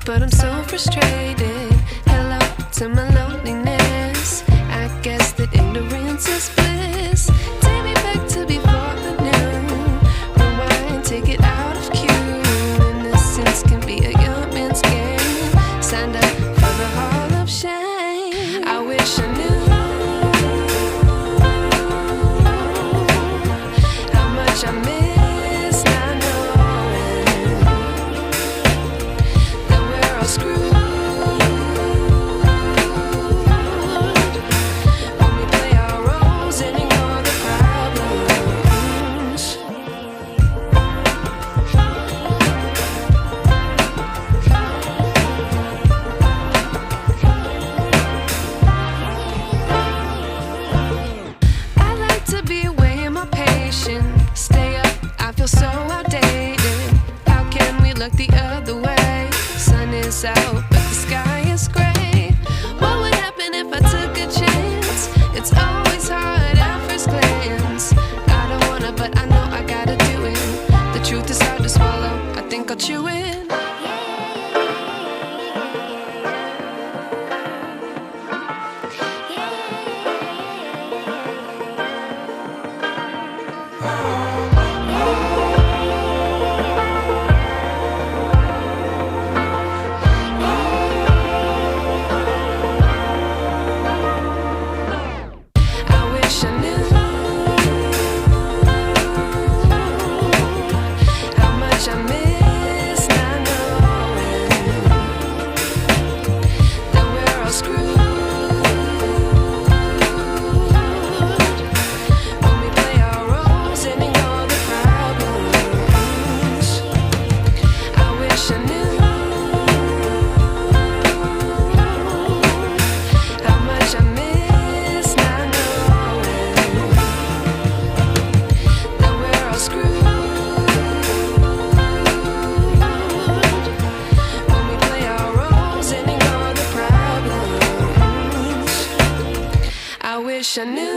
but I'm so frustrated. Hello to my loneliness. I guess that ignorance is bliss. Take me back to before the new. Rewind, take it out of cue. Innocence can be a young man's game. Signed up for the hall of shame. I wish I knew how much I miss not knowing that we're all screwed. Stay up, I feel so outdated. How can we look the other way? Sun is out, but the sky is gray. What would happen if I took a chance? It's always hard at first glance. I don't wanna, but I know I gotta do it. The truth is hard to swallow, I think I'll chew it. I wish I knew